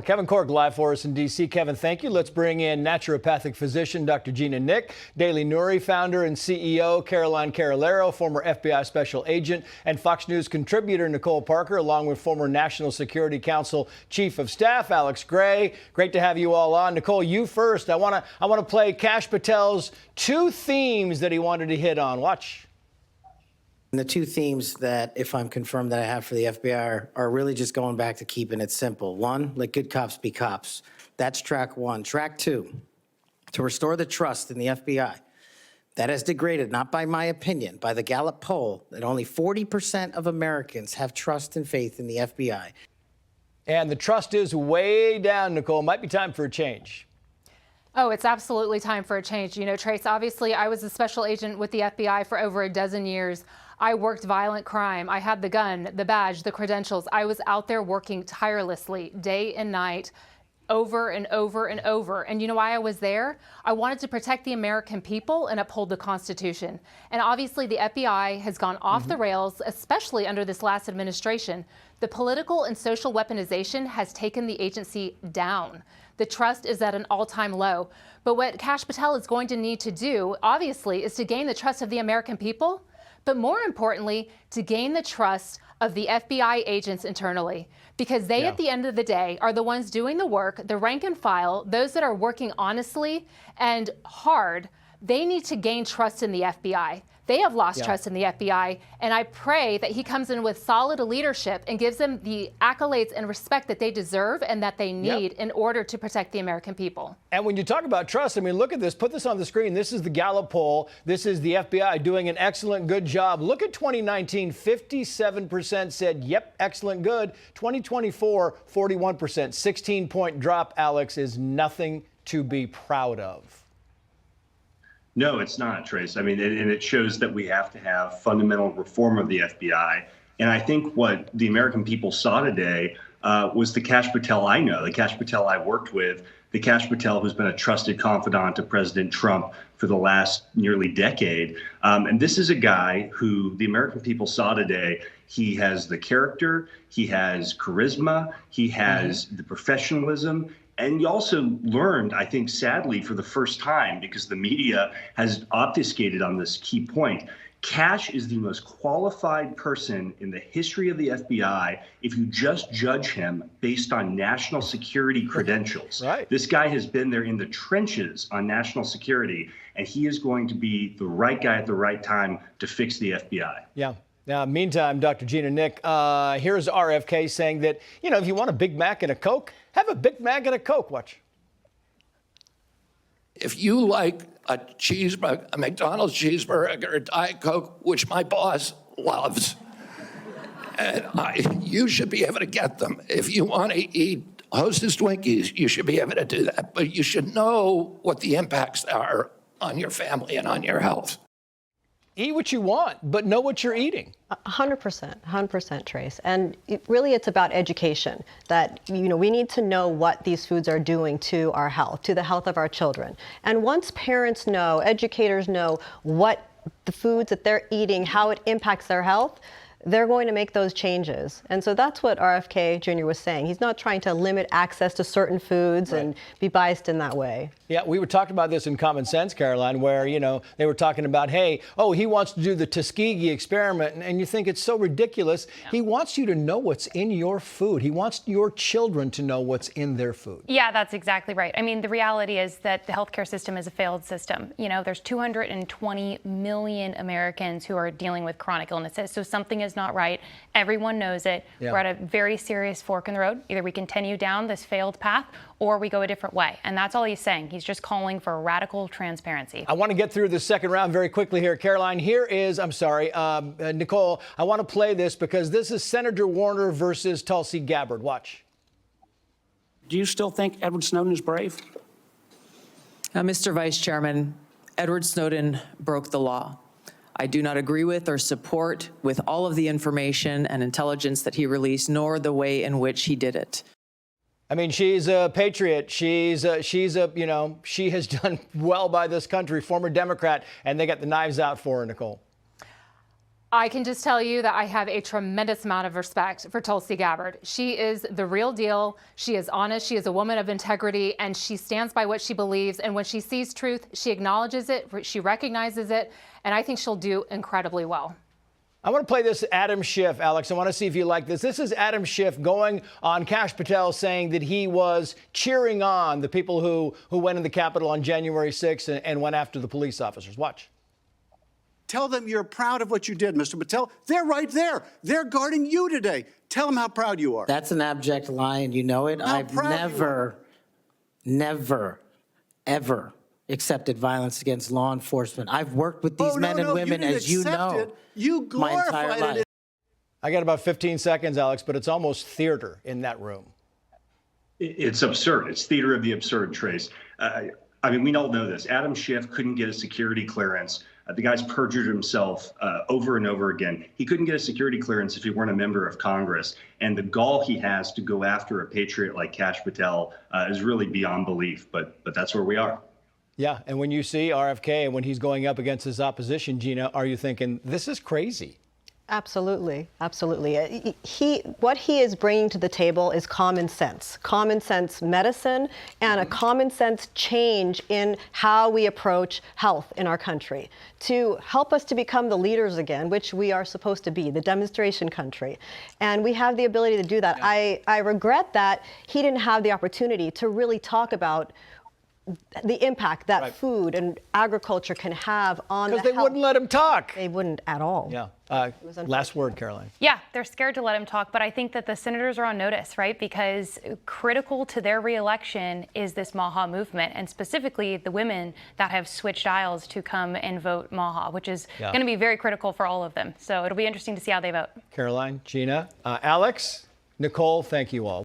Kevin Cork live for us in D.C. Kevin, thank you. Let's bring in naturopathic physician Dr. Gina Nick, Daily Nuri founder and CEO Caroline Carolero, former FBI special agent, and Fox News contributor Nicole Parker, along with former National Security Council Chief of Staff Alex Gray. Great to have you all on. Nicole, you first. I want to play Kash Patel's two themes that he wanted to hit on. Watch. And the two themes that, if I'm confirmed, that I have for the FBI are really just going back to keeping it simple. One, let good cops be cops. That's track one. Track two, to restore the trust in the FBI. That has degraded, not by my opinion, by the Gallup poll, that only 40% of Americans have trust and faith in the FBI. And the trust is way down, Nicole. Might be time for a change. Oh, it's absolutely time for a change. You know, Trace, obviously, I was a special agent with the FBI for over a dozen years. I worked violent crime. I had the gun, the badge, the credentials. I was out there working tirelessly day and night, over and over and over. And you know why I was there? I wanted to protect the American people and uphold the Constitution. And obviously the FBI has gone off the rails, especially under this last administration. The political and social weaponization has taken the agency down. The trust is at an all-time low. But what Kash Patel is going to need to do, obviously, is to gain the trust of the American people, but more importantly, to gain the trust of the FBI agents internally, because they, at the end of the day, are the ones doing the work, the rank and file, those that are working honestly and hard. They need to gain trust in the FBI. They have lost trust in the FBI, and I pray that he comes in with solid leadership and gives them the accolades and respect that they deserve and that they need in order to protect the American people. And when you talk about trust, I mean, look at this. Put this on the screen. This is the Gallup poll. This is the FBI doing an excellent, good job. Look at 2019. 57% said, yep, excellent, good. 2024, 41%. 16-point drop, Alex, is nothing to be proud of. No, it's not, Trace. I mean, and it shows that we have to have fundamental reform of the FBI. And I think what the American people saw today was the Kash Patel I know, the Kash Patel I worked with, the Kash Patel who's been a trusted confidant of President Trump for the last nearly decade. And this is a guy who the American people saw today. He has the character, he has charisma, he has the professionalism. And you also learned, I think, sadly, for the first time, because the media has obfuscated on this key point, Kash is the most qualified person in the history of the FBI if you just judge him based on national security credentials. Right. This guy has been there in the trenches on national security, and he is going to be the right guy at the right time to fix the FBI. Yeah. Now, meantime, Dr. Gina Nick, here's RFK saying that, you know, if you want a Big Mac and a Coke, have a Big Mac and a Coke. Watch. If you like a cheeseburger, a McDonald's cheeseburger, or a Diet Coke, which my boss loves, and you should be able to get them. If you want to eat Hostess Twinkies, you should be able to do that. But you should know what the impacts are on your family and on your health. Eat what you want, but know what you're eating. 100%, Trace. And it's about education, that, you know, we need to know what these foods are doing to our health, to the health of our children. And once parents know, educators know what the foods that they're eating, how it impacts their health, they're going to make those changes. And so that's what RFK Jr. was saying. He's not trying to limit access to certain foods and be biased in that way. Yeah, we were talking about this in Common Sense, Caroline, where, you know, they were talking about, hey, oh, he wants to do the Tuskegee experiment. And you think it's so ridiculous. Yeah. He wants you to know what's in your food. He wants your children to know what's in their food. Yeah, that's exactly right. I mean, the reality is that the healthcare system is a failed system. You know, there's 220 million Americans who are dealing with chronic illnesses. So something is not right. Everyone knows it. Yeah. We're at a very serious fork in the road. Either we continue down this failed path or we go a different way. And that's all he's saying. He's just calling for radical transparency. I want to get through the second round very quickly here. Caroline, here is, Nicole, I want to play this because this is Senator Warner versus Tulsi Gabbard. Watch. Do you still think Edward Snowden is brave? Mr. Vice Chairman, Edward Snowden broke the law. I do not agree with or support with all of the information and intelligence that he released, nor the way in which he did it. I mean, she's a patriot. She has done well by this country, former Democrat, and they got the knives out for her, Nicole. I can just tell you that I have a tremendous amount of respect for Tulsi Gabbard. She is the real deal. She is honest. She is a woman of integrity, and she stands by what she believes. And when she sees truth, she acknowledges it, she recognizes it, and I think she'll do incredibly well. I want to play this Adam Schiff, Alex. I want to see if you like this. This is Adam Schiff going on Kash Patel saying that he was cheering on the people who went in the Capitol on January 6th and went after the police officers. Watch. Tell them you're proud of what you did, Mr. Patel. They're right there. They're guarding you today. Tell them how proud you are. That's an abject lie, and you know it. How I've proud you are. never, ever accepted violence against law enforcement. I've worked with these men and women, as you know, You my entire glorified life. it. I got about 15 seconds, Alex, but it's almost theater in that room. It's absurd. It's theater of the absurd, Trace. I mean, we all know this. Adam Schiff couldn't get a security clearance. The guy's perjured himself over and over again. He couldn't get a security clearance if he weren't a member of Congress. And the gall he has to go after a patriot like Kash Patel is really beyond belief. But that's where we are. Yeah, and when you see RFK and when he's going up against his opposition, Gina, are you thinking, this is crazy? Absolutely, absolutely. What he is bringing to the table is common sense medicine, and a common sense change in how we approach health in our country to help us to become the leaders again, which we are supposed to be, the demonstration country. And we have the ability to do that. Yeah. I regret that he didn't have the opportunity to really talk about the impact that food and agriculture can have on the health. Because they wouldn't let him talk. They wouldn't at all. Yeah. Last word, Caroline. Yeah, they're scared to let him talk, but I think that the senators are on notice, right? Because critical to their reelection is this MAHA movement, and specifically the women that have switched aisles to come and vote MAHA, which is going to be very critical for all of them. So it'll be interesting to see how they vote. Caroline, Gina, Alex, Nicole, thank you all.